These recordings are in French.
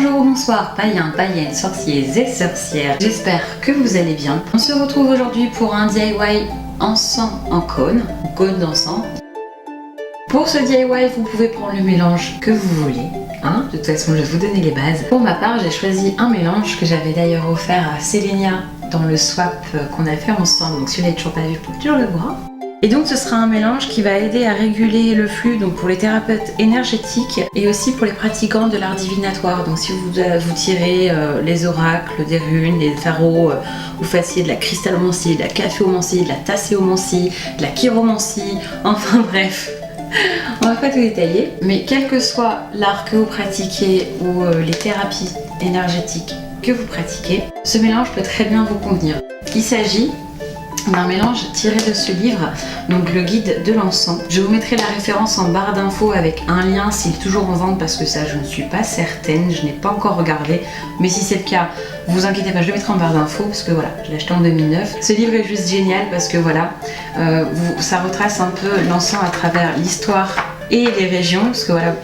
Bonjour ou bonsoir, païens, païennes, sorciers et sorcières. J'espère que vous allez bien. On se retrouve aujourd'hui pour un DIY encens en cône, cône d'encens. Pour ce DIY, vous pouvez prendre le mélange que vous voulez. De toute façon, je vais vous donner les bases. Pour ma part, j'ai choisi un mélange que j'avais d'ailleurs offert à Sélénia dans le swap qu'on a fait ensemble. Donc si vous n'avez toujours pas vu, vous pouvez toujours le voir. Et donc ce sera un mélange qui va aider à réguler le flux donc pour les thérapeutes énergétiques et aussi pour les pratiquants de l'art divinatoire. Donc si vous tirez les oracles, des runes, des tarots, vous fassiez de la cristallomancie, de la caféomancie, de la tasséomancie, de la chiromancie, enfin bref. On va pas tout détailler, mais quel que soit l'art que vous pratiquez ou les thérapies énergétiques que vous pratiquez, ce mélange peut très bien vous convenir. Il s'agit d'un mélange tiré de ce livre, donc le guide de l'encens. Je vous mettrai la référence en barre d'infos avec un lien s'il est toujours en vente parce que ça je ne suis pas certaine, je n'ai pas encore regardé, mais si c'est le cas, vous inquiétez pas, je le mettrai en barre d'infos parce que voilà, je l'ai acheté en 2009. Ce livre est juste génial parce que voilà, ça retrace un peu l'encens à travers l'histoire et les régions, parce que voilà,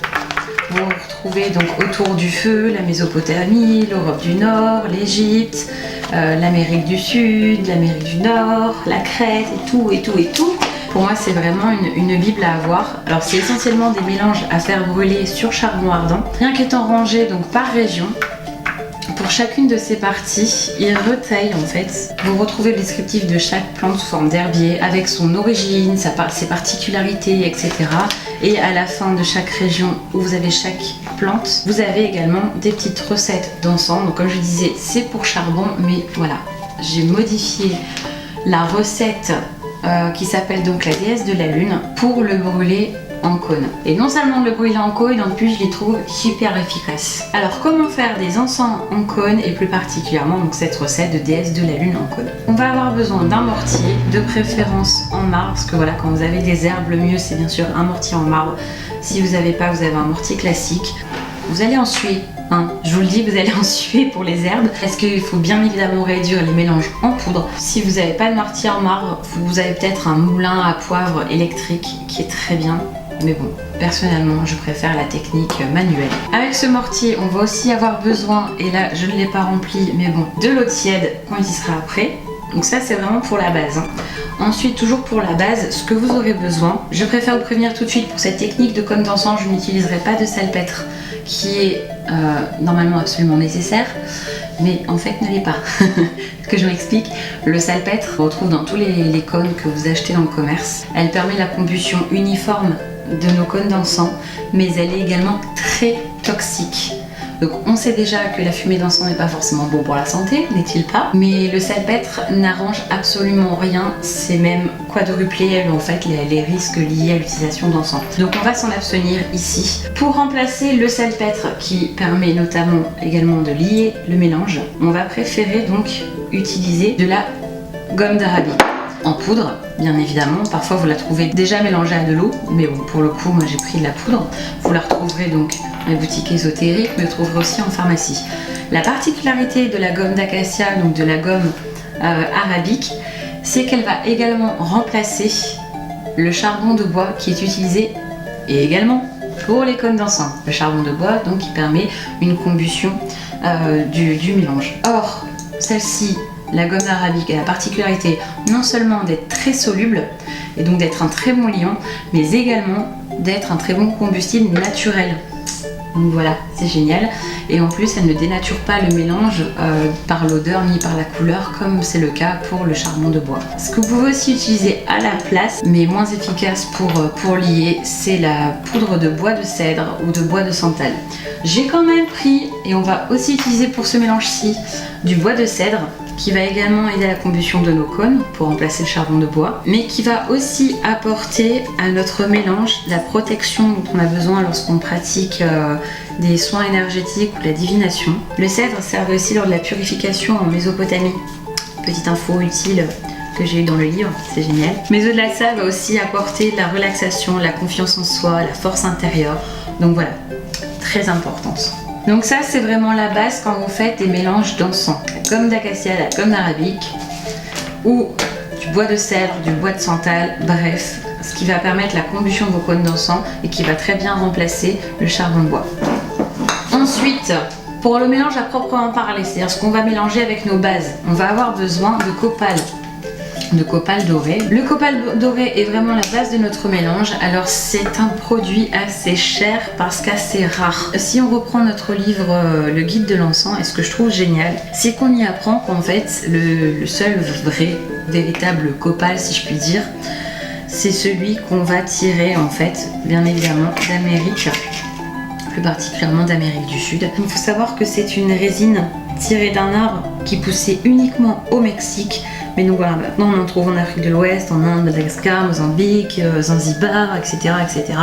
vous vous retrouvez donc autour du feu, la Mésopotamie, l'Europe du Nord, l'Égypte, l'Amérique du Sud, l'Amérique du Nord, la Crète et tout. Pour moi, c'est vraiment une bible à avoir. Alors, c'est essentiellement des mélanges à faire brûler sur charbon ardent, bien qu'étant rangés donc par région. Pour chacune de ces parties, il retaille en fait. Vous retrouvez le descriptif de chaque plante sous forme d'herbier avec son origine, ses particularités, etc. Et à la fin de chaque région où vous avez chaque plante, vous avez également des petites recettes d'encens. Donc comme je disais, c'est pour charbon, mais voilà, j'ai modifié la recette qui s'appelle donc la déesse de la lune pour le brûler en cône. Et non seulement de le brûler en cône, en plus je les trouve super efficaces. Alors comment faire des encens en cône et plus particulièrement donc cette recette de déesse de la lune en cône. On va avoir besoin d'un mortier, de préférence en marbre, parce que voilà, quand vous avez des herbes, le mieux c'est bien sûr un mortier en marbre. Si vous n'avez pas, vous avez un mortier classique. Vous allez en suer. Je vous le dis, vous allez en suer pour les herbes parce qu'il faut bien évidemment réduire les mélanges en poudre. Si vous n'avez pas de mortier en marbre, vous avez peut-être un moulin à poivre électrique qui est très bien. Mais bon, personnellement, je préfère la technique manuelle. Avec ce mortier, on va aussi avoir besoin, et là, je ne l'ai pas rempli, mais bon, de l'eau tiède quand il sera après. Donc ça, c'est vraiment pour la base. Ensuite, toujours pour la base, ce que vous aurez besoin, je préfère vous prévenir tout de suite, pour cette technique de cône d'encens, je n'utiliserai pas de salpêtre, qui est normalement absolument nécessaire, mais en fait ne l'est pas. Que je m'explique, le salpêtre, on retrouve dans tous les cônes que vous achetez dans le commerce. Elle permet la combustion uniforme de nos cônes d'encens, mais elle est également très toxique. Donc on sait déjà que la fumée d'encens n'est pas forcément bon pour la santé, n'est-il pas? Mais le salpêtre n'arrange absolument rien, c'est même quadruplé en fait les risques liés à l'utilisation d'encens. Donc on va s'en abstenir ici. Pour remplacer le salpêtre qui permet notamment également de lier le mélange, on va préférer donc utiliser de la gomme d'Arabie. En poudre, bien évidemment, parfois vous la trouvez déjà mélangée à de l'eau, mais bon, pour le coup, moi j'ai pris de la poudre. Vous la retrouverez donc dans les boutiques ésotériques, mais vous trouverez aussi en pharmacie. La particularité de la gomme d'acacia, donc de la gomme arabique, c'est qu'elle va également remplacer le charbon de bois qui est utilisé et également pour les cônes d'encens. Le charbon de bois, donc, qui permet une combustion du mélange. Or, celle-ci, la gomme arabique a la particularité non seulement d'être très soluble et donc d'être un très bon liant, mais également d'être un très bon combustible naturel. Donc voilà, c'est génial. Et en plus, elle ne dénature pas le mélange par l'odeur ni par la couleur, comme c'est le cas pour le charbon de bois. Ce que vous pouvez aussi utiliser à la place, mais moins efficace pour lier, c'est la poudre de bois de cèdre ou de bois de santal. J'ai quand même pris, et on va aussi utiliser pour ce mélange-ci, du bois de cèdre, qui va également aider à la combustion de nos cônes pour remplacer le charbon de bois, mais qui va aussi apporter à notre mélange la protection dont on a besoin lorsqu'on pratique des soins énergétiques ou la divination. Le cèdre servait aussi lors de la purification en Mésopotamie. Petite info utile que j'ai eu dans le livre, c'est génial. Mais au-delà de ça, va aussi apporter de la relaxation, la confiance en soi, la force intérieure. Donc voilà, très importante. Donc ça, c'est vraiment la base quand vous faites des mélanges d'encens. La gomme d'acacia, la gomme d'arabique ou du bois de cèdre, du bois de santal, bref, ce qui va permettre la combustion de vos cônes d'encens et qui va très bien remplacer le charbon de bois. Ensuite, Pour le mélange à proprement parler, c'est-à-dire ce qu'on va mélanger avec nos bases, on va avoir besoin de copal doré. Le copal doré est vraiment la base de notre mélange. Alors c'est un produit assez cher parce qu'assez rare. Si on reprend notre livre le guide de l'encens, et ce que je trouve génial, c'est qu'on y apprend qu'en fait le seul véritable copal, si je puis dire, c'est celui qu'on va tirer en fait, bien évidemment, d'Amérique, plus particulièrement d'Amérique du Sud. Il faut savoir que c'est une résine tirée d'un arbre qui poussait uniquement au Mexique. Mais donc voilà, maintenant on en trouve en Afrique de l'Ouest, en Inde, Madagascar, Mozambique, Zanzibar, etc. etc.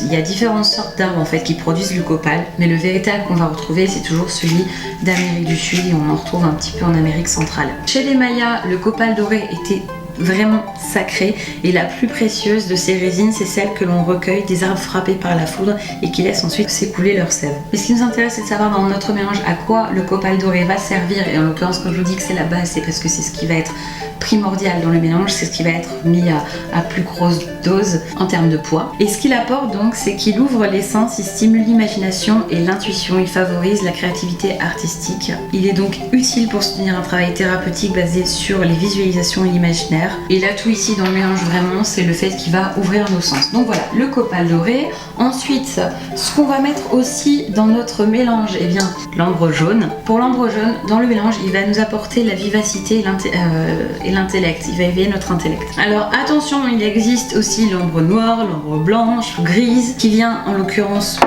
Il y a différentes sortes d'arbres en fait qui produisent le copal, mais le véritable qu'on va retrouver c'est toujours celui d'Amérique du Sud et on en retrouve un petit peu en Amérique centrale. Chez les Mayas, le copal doré était vraiment sacrée et la plus précieuse de ces résines, c'est celle que l'on recueille des arbres frappés par la foudre et qui laissent ensuite s'écouler leur sève. Et ce qui nous intéresse, c'est de savoir dans notre mélange à quoi le copal doré va servir, et en l'occurrence quand je vous dis que c'est la base, c'est parce que c'est ce qui va être primordial dans le mélange, c'est ce qui va être mis à plus grosse dose en termes de poids. Et ce qu'il apporte donc, c'est qu'il ouvre les sens, il stimule l'imagination et l'intuition, il favorise la créativité artistique. Il est donc utile pour soutenir un travail thérapeutique basé sur les visualisations et l'imaginaire. Et l'atout ici dans le mélange vraiment, c'est le fait qu'il va ouvrir nos sens. Donc voilà, le copal doré. Ensuite, ce qu'on va mettre aussi dans notre mélange, eh bien, l'ambre jaune. Pour l'ambre jaune, dans le mélange, il va nous apporter la vivacité et l'intellect. Il va éveiller notre intellect. Alors attention, il existe aussi l'ambre noire, l'ambre blanche, grise, qui vient en l'occurrence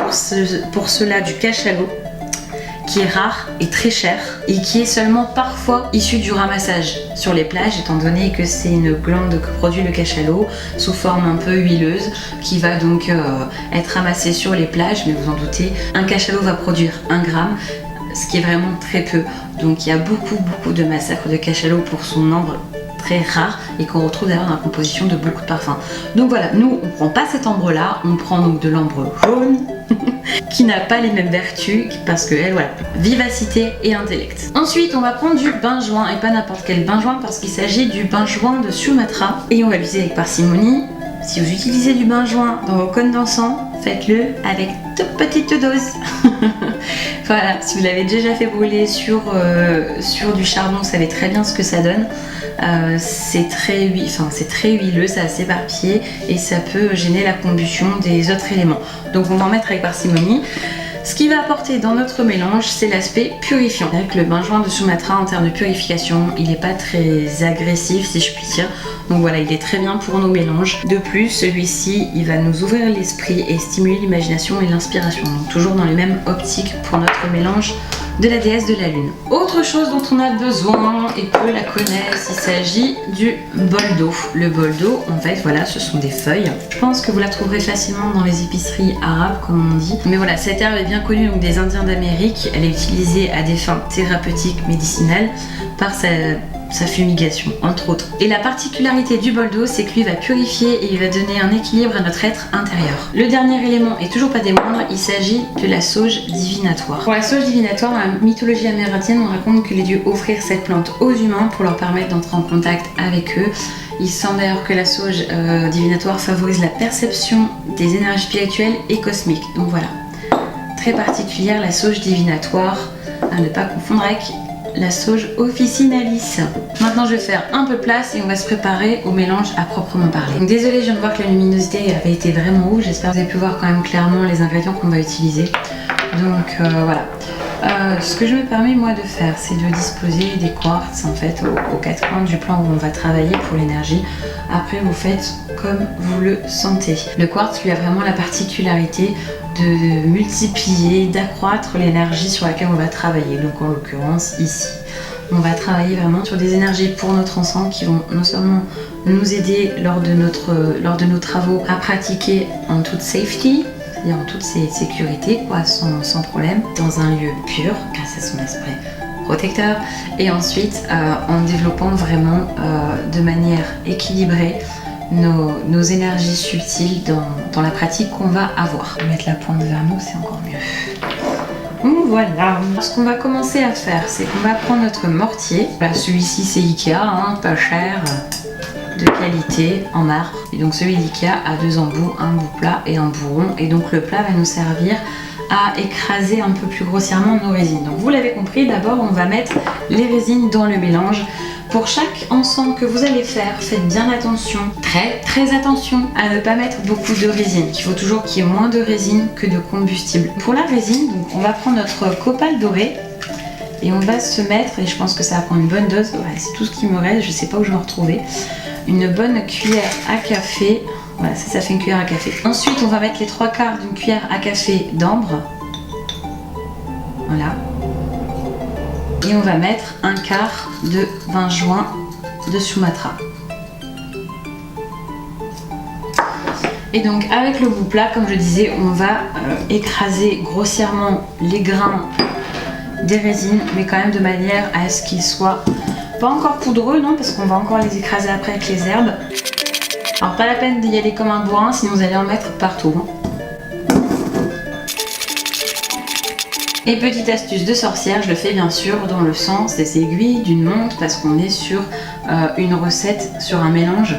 pour cela du cachalot, qui est rare et très cher et qui est seulement parfois issu du ramassage sur les plages, étant donné que c'est une glande que produit le cachalot sous forme un peu huileuse qui va donc être ramassée sur les plages. Mais vous en doutez, un cachalot va produire 1 gramme, ce qui est vraiment très peu. Donc il y a beaucoup de massacres de cachalots pour son ambre très rare et qu'on retrouve d'ailleurs dans la composition de beaucoup de parfums. Donc voilà, nous on prend pas cet ambre là, on prend donc de l'ambre jaune qui n'a pas les mêmes vertus parce que elle, voilà, vivacité et intellect. Ensuite on va prendre du benjoin, et pas n'importe quel benjoin parce qu'il s'agit du benjoin de Sumatra et on va l'utiliser avec parcimonie. Si vous utilisez du benjoin dans vos cônes d'encens, faites-le avec toute petite dose. Voilà, si vous l'avez déjà fait brûler sur du charbon, vous savez très bien ce que ça donne. C'est très huileux, c'est assez éparpillé et ça peut gêner la combustion des autres éléments. Donc on va en mettre avec parcimonie. Ce qui va apporter dans notre mélange, c'est l'aspect purifiant. Avec le benjoin de Sumatra, en termes de purification, il n'est pas très agressif si je puis dire. Donc voilà, il est très bien pour nos mélanges. De plus, celui-ci, il va nous ouvrir l'esprit et stimuler l'imagination et l'inspiration. Donc toujours dans les mêmes optiques pour notre mélange de la déesse de la lune. Autre chose dont on a besoin, et peu la connaissent, il s'agit du boldo. Le boldo, en fait, voilà, ce sont des feuilles. Je pense que vous la trouverez facilement dans les épiceries arabes, comme on dit. Mais voilà, cette herbe est bien connue donc, des Indiens d'Amérique. Elle est utilisée à des fins thérapeutiques, médicinales, par sa fumigation, entre autres. Et la particularité du boldo, c'est que lui va purifier et il va donner un équilibre à notre être intérieur. Le dernier élément, et toujours pas des moindres, il s'agit de la sauge divinatoire. Pour la sauge divinatoire, dans la mythologie amérindienne, on raconte que les dieux offrirent cette plante aux humains pour leur permettre d'entrer en contact avec eux. Il semble d'ailleurs que la sauge divinatoire favorise la perception des énergies spirituelles et cosmiques. Donc voilà, très particulière la sauge divinatoire, à ne pas confondre avec la sauge officinalis. Maintenant je vais faire un peu place et on va se préparer au mélange à proprement parler. Donc désolée, je viens de voir que la luminosité avait été vraiment haute. J'espère que vous avez pu voir quand même clairement les ingrédients qu'on va utiliser. Donc voilà. Ce que je me permets moi de faire, c'est de disposer des quartz en fait aux 4 coins du plan où on va travailler pour l'énergie. Après vous faites comme vous le sentez. Le quartz lui a vraiment la particularité de multiplier, d'accroître l'énergie sur laquelle on va travailler. Donc en l'occurrence ici, on va travailler vraiment sur des énergies pour notre encens qui vont non seulement nous aider lors de nos travaux à pratiquer en toute safety, c'est-à-dire en toute sécurité, quoi, sans problème, dans un lieu pur, grâce à son esprit protecteur, et ensuite en développant vraiment de manière équilibrée nos énergies subtiles dans la pratique qu'on va avoir. Mettre la pointe vers nous, c'est encore mieux. Voilà. Ce qu'on va commencer à faire, c'est qu'on va prendre notre mortier. Voilà, celui-ci c'est Ikea, hein, pas cher, de qualité, en marbre. Et donc celui d'Ikea a 2 embouts, un bout plat et un bout rond. Et donc le plat va nous servir à écraser un peu plus grossièrement nos résines. Donc vous l'avez compris, d'abord on va mettre les résines dans le mélange. Pour chaque encens que vous allez faire, faites bien attention, très attention à ne pas mettre beaucoup de résine. Il faut toujours qu'il y ait moins de résine que de combustible. Pour la résine, donc, on va prendre notre copal doré et on va se mettre, et je pense que ça va prendre une bonne dose, ouais, c'est tout ce qui me reste, je sais pas où je vais en retrouver, une bonne cuillère à café. Voilà, ça fait une cuillère à café. Ensuite, on va mettre les 3/4 d'une cuillère à café d'ambre. Voilà. Et on va mettre 1/4 de vin joint de Sumatra. Et donc avec le bout plat, comme je disais, on va écraser grossièrement les grains des résines, mais quand même de manière à ce qu'ils soient pas encore poudreux, non, parce qu'on va encore les écraser après avec les herbes. Alors pas la peine d'y aller comme un bourrin, sinon vous allez en mettre partout. Et petite astuce de sorcière, je le fais bien sûr dans le sens des aiguilles d'une montre parce qu'on est sur une recette, sur un mélange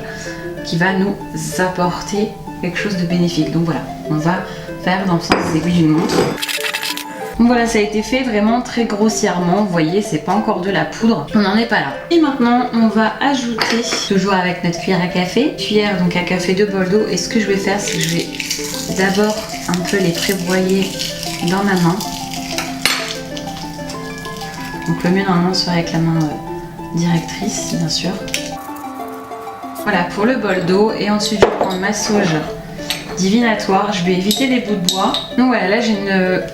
qui va nous apporter quelque chose de bénéfique. Donc voilà, on va faire dans le sens des aiguilles d'une montre. Donc voilà, ça a été fait vraiment très grossièrement, vous voyez, c'est pas encore de la poudre, on n'en est pas là. Et maintenant, on va ajouter, toujours avec notre cuillère à café, donc à café de bol d'eau, et ce que je vais faire, c'est que je vais d'abord un peu les prébroyer dans ma main. Donc le mieux normalement serait avec la main directrice, bien sûr. Voilà pour le bol d'eau, et ensuite je vais prendre ma sauge divinatoire, je vais éviter les bouts de bois. Donc voilà, là j'ai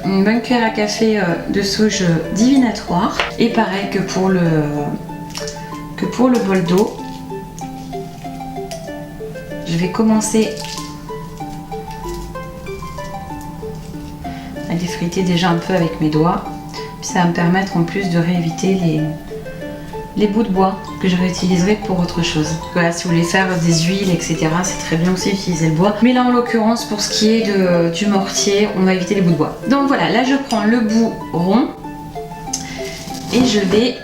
une bonne cuillère à café de sauge divinatoire, et pareil que pour le bol d'eau. Je vais commencer à défriter déjà un peu avec mes doigts. Ça va me permettre en plus de rééviter les bouts de bois que je réutiliserai pour autre chose. Voilà, si vous voulez faire des huiles, etc., c'est très bien aussi d'utiliser le bois. Mais là, en l'occurrence, pour ce qui est du mortier, on va éviter les bouts de bois. Donc voilà, là, je prends le bout rond et je vais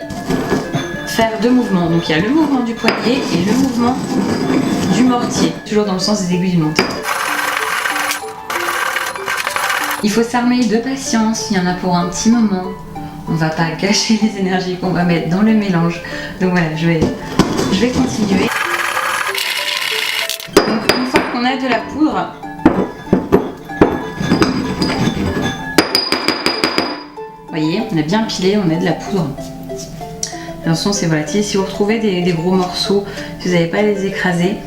faire deux mouvements. Donc il y a le mouvement du poignet et le mouvement du mortier, toujours dans le sens des aiguilles d'une montre. Il faut s'armer de patience, il y en a pour un petit moment. On va pas gâcher les énergies qu'on va mettre dans le mélange. Donc voilà, je vais continuer. Donc une fois qu'on a de la poudre, vous voyez, on a bien pilé, on a de la poudre. Attention, c'est volatile. Si vous retrouvez des gros morceaux, si vous n'avez pas à les écraser,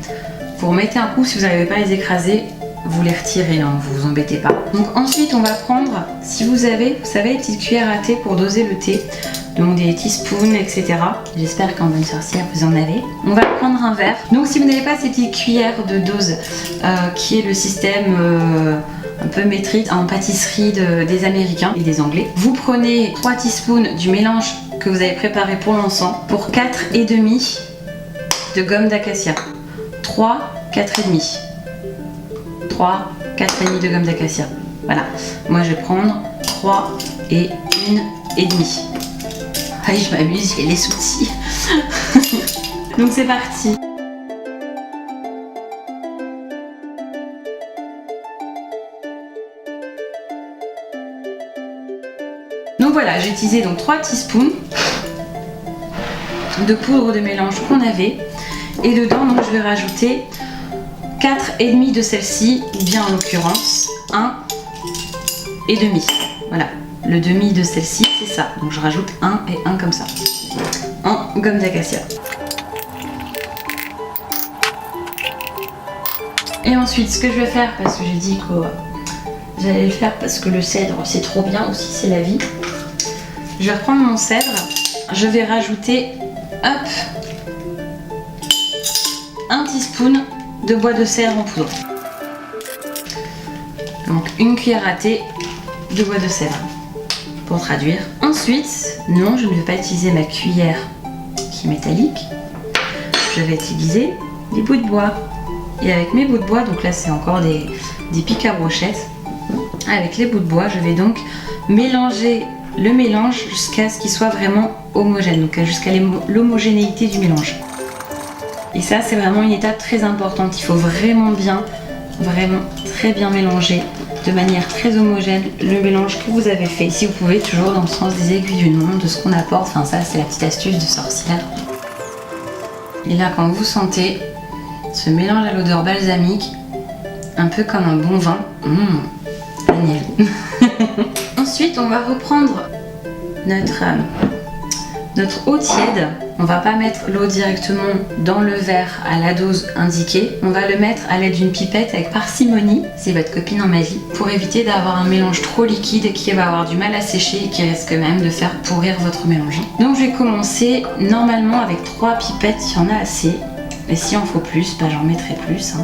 vous remettez un coup. Si vous n'arrivez pas à les écraser, vous les retirez, hein, vous vous embêtez pas. Donc ensuite on va prendre, si vous avez, vous savez, les petites cuillères à thé pour doser le thé, donc des teaspoons, etc. J'espère qu'en bonne sorcière vous en avez. On va prendre un verre. Donc si vous n'avez pas ces petites cuillères de dose, qui est le système un peu métrique en pâtisserie des Américains et des Anglais, vous prenez 3 teaspoons du mélange que vous avez préparé pour l'encens pour 4,5 de gomme d'acacia. 3, 4,5. 3, 4,5 de gomme d'acacia. Voilà. Moi je vais prendre 3 et 1,5. Allez, je m'amuse, j'ai les outils. Donc c'est parti. Donc voilà, j'ai utilisé donc 3 teaspoons de poudre de mélange qu'on avait. Et dedans, donc, je vais rajouter 4,5 de celle-ci, ou bien en l'occurrence 1,5. Voilà, le demi de celle-ci, c'est ça. Donc je rajoute 1 et 1 comme ça, en gomme d'acacia. Et ensuite, ce que je vais faire, parce que j'ai dit que j'allais le faire parce que le cèdre, c'est trop bien aussi, c'est la vie. Je vais reprendre mon cèdre, je vais rajouter, hop, 1 teaspoon de bois de cèdre en poudre. Donc une cuillère à thé de bois de cèdre, pour traduire. Ensuite, non, je ne vais pas utiliser ma cuillère qui est métallique. Je vais utiliser des bouts de bois. Et avec mes bouts de bois, donc là c'est encore des pics à brochettes. Avec les bouts de bois, je vais donc mélanger le mélange jusqu'à ce qu'il soit vraiment homogène, donc jusqu'à l'homogénéité du mélange. Et ça, c'est vraiment une étape très importante. Il faut vraiment très bien mélanger de manière très homogène le mélange que vous avez fait. Si vous pouvez, toujours dans le sens des aiguilles d'une montre, de ce qu'on apporte. Enfin ça, c'est la petite astuce de sorcière. Et là, quand vous sentez ce mélange à l'odeur balsamique, un peu comme un bon vin, Daniel. Ensuite, on va reprendre notre eau tiède. On va pas mettre l'eau directement dans le verre à la dose indiquée. On va le mettre à l'aide d'une pipette avec parcimonie, c'est votre copine en magie, pour éviter d'avoir un mélange trop liquide qui va avoir du mal à sécher et qui risque même de faire pourrir votre mélange. Donc je vais commencer normalement avec 3 pipettes, il y en a assez. Et si en faut plus, j'en mettrai plus.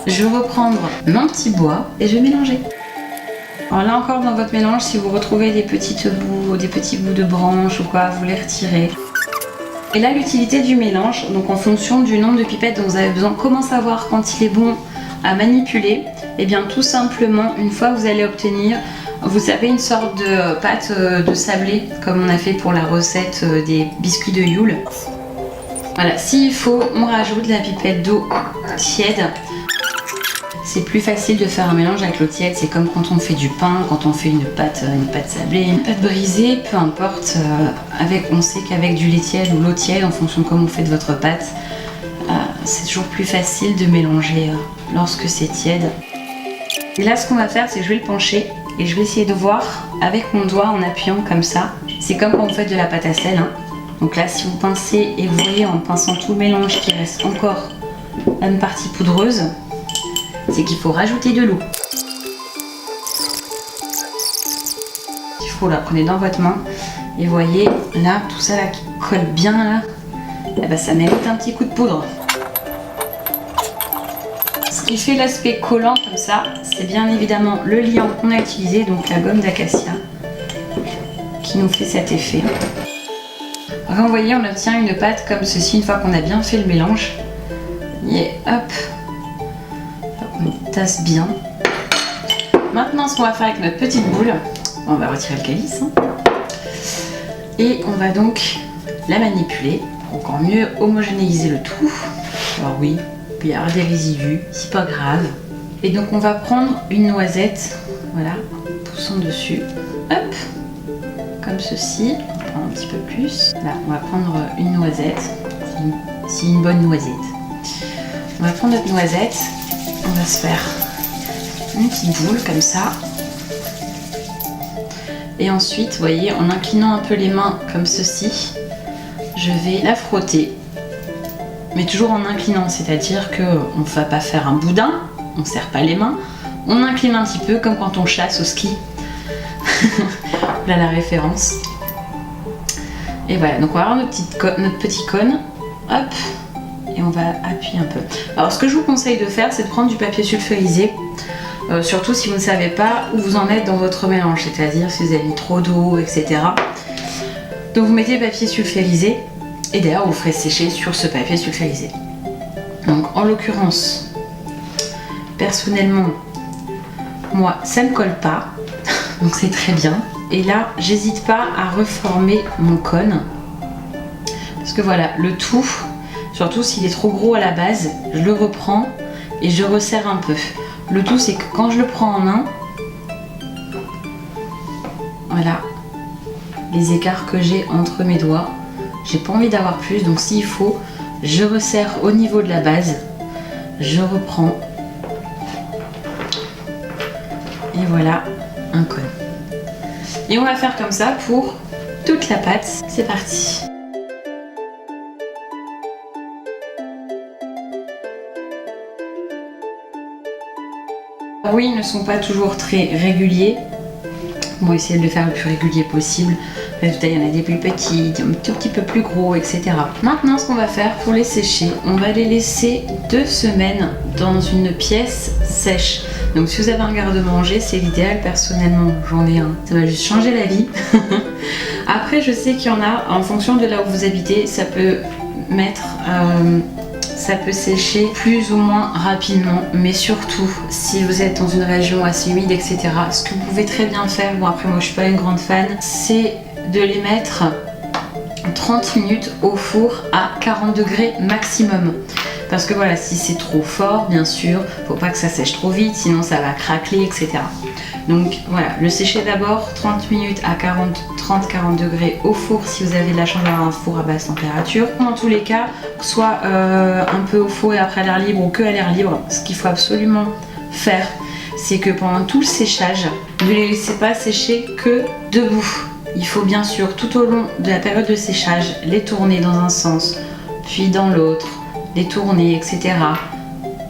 Je vais reprendre mon petit bois et je vais mélanger. Alors là encore dans votre mélange, si vous retrouvez des petits bouts de branches ou quoi, vous les retirez. Et là l'utilité du mélange, donc en fonction du nombre de pipettes dont vous avez besoin, comment savoir quand il est bon à manipuler? Et bien tout simplement, une fois que vous allez obtenir, vous savez, une sorte de pâte de sablé, comme on a fait pour la recette des biscuits de Yule. Voilà, s'il faut, on rajoute la pipette d'eau tiède. C'est plus facile de faire un mélange avec l'eau tiède, c'est comme quand on fait du pain, quand on fait une pâte sablée, une pâte brisée, peu importe. On sait qu'avec du lait tiède ou l'eau tiède, en fonction de comment vous faites votre pâte, c'est toujours plus facile de mélanger lorsque c'est tiède. Et là, ce qu'on va faire, c'est que je vais le pencher et je vais essayer de voir avec mon doigt en appuyant comme ça. C'est comme quand vous faites de la pâte à sel. Donc là, si vous pincez et vous voyez en pinçant tout le mélange qu'il reste encore une partie poudreuse, c'est qu'il faut rajouter de l'eau. Il faut la prenez dans votre main et voyez là tout ça là qui colle bien là, et ben ça mérite un petit coup de poudre. Ce qui fait l'aspect collant comme ça, c'est bien évidemment le liant qu'on a utilisé, donc la gomme d'acacia, qui nous fait cet effet. Alors, vous voyez, on obtient une pâte comme ceci une fois qu'on a bien fait le mélange. Et hop, on tasse bien. Maintenant, ce qu'on va faire avec notre petite boule, on va retirer le calice et on va donc la manipuler pour encore mieux homogénéiser le tout. Alors oui, il peut y avoir des résidus, c'est pas grave. Et donc on va prendre une noisette, voilà, poussant dessus, hop, comme ceci. On prend un petit peu plus. Là, on va prendre une noisette, c'est une bonne noisette. On va prendre notre noisette, on va se faire une petite boule comme ça. Et ensuite, vous voyez, en inclinant un peu les mains comme ceci, je vais la frotter. Mais toujours en inclinant, c'est-à-dire qu'on ne va pas faire un boudin, on ne serre pas les mains, on incline un petit peu comme quand on chasse au ski. Voilà la référence. Et voilà, donc on va avoir notre petit cône, hop, et on va appuyer un peu. Alors ce que je vous conseille de faire, c'est de prendre du papier sulfurisé, surtout si vous ne savez pas où vous en êtes dans votre mélange, c'est-à-dire si vous avez mis trop d'eau, etc. Donc vous mettez le papier sulfurisé, et d'ailleurs vous ferez sécher sur ce papier sulfurisé. Donc en l'occurrence, personnellement, moi ça ne colle pas, donc c'est très bien. Et là, j'hésite pas à reformer mon cône, parce que voilà, le tout, surtout s'il est trop gros à la base, je le reprends et je resserre un peu. Le tout, c'est que quand je le prends en main, voilà, les écarts que j'ai entre mes doigts, j'ai pas envie d'avoir plus, donc s'il faut, je resserre au niveau de la base, je reprends, et voilà, un cône. Et on va faire comme ça pour toute la pâte. C'est parti. Alors oui, ils ne sont pas toujours très réguliers. On va essayer de le faire le plus régulier possible. Résultat, il y en a des plus petits, un tout petit peu plus gros, etc. Maintenant, ce qu'on va faire pour les sécher, on va les laisser 2 semaines dans une pièce sèche. Donc si vous avez un garde-manger, c'est l'idéal. Personnellement, j'en ai un. Ça va juste changer la vie. Après, je sais qu'il y en a, en fonction de là où vous habitez, ça peut sécher plus ou moins rapidement. Mais surtout, si vous êtes dans une région assez humide, etc., ce que vous pouvez très bien faire, bon après moi je suis pas une grande fan, c'est de les mettre 30 minutes au four à 40 degrés maximum. parce que voilà, si c'est trop fort, bien sûr, faut pas que ça sèche trop vite, sinon ça va craqueler, etc. Donc voilà, le sécher d'abord 30 minutes à 30-40 degrés au four si vous avez de la chance d'avoir un four à basse température. Dans tous les cas, soit un peu au four et après à l'air libre ou que à l'air libre, ce qu'il faut absolument faire, c'est que pendant tout le séchage, ne les laissez pas sécher que debout. Il faut bien sûr tout au long de la période de séchage les tourner dans un sens, puis dans l'autre, les tourner, etc.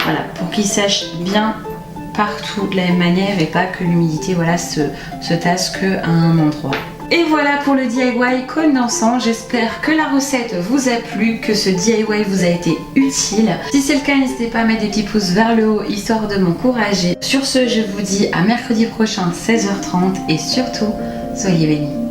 Voilà, pour qu'ils sèchent bien partout de la même manière et pas que l'humidité voilà, se tasse qu'à un endroit. Et voilà pour le DIY cône d'encens. J'espère que la recette vous a plu, que ce DIY vous a été utile. Si c'est le cas, n'hésitez pas à mettre des petits pouces vers le haut histoire de m'encourager. Sur ce, je vous dis à mercredi prochain 16h30 et surtout, soyez bénis.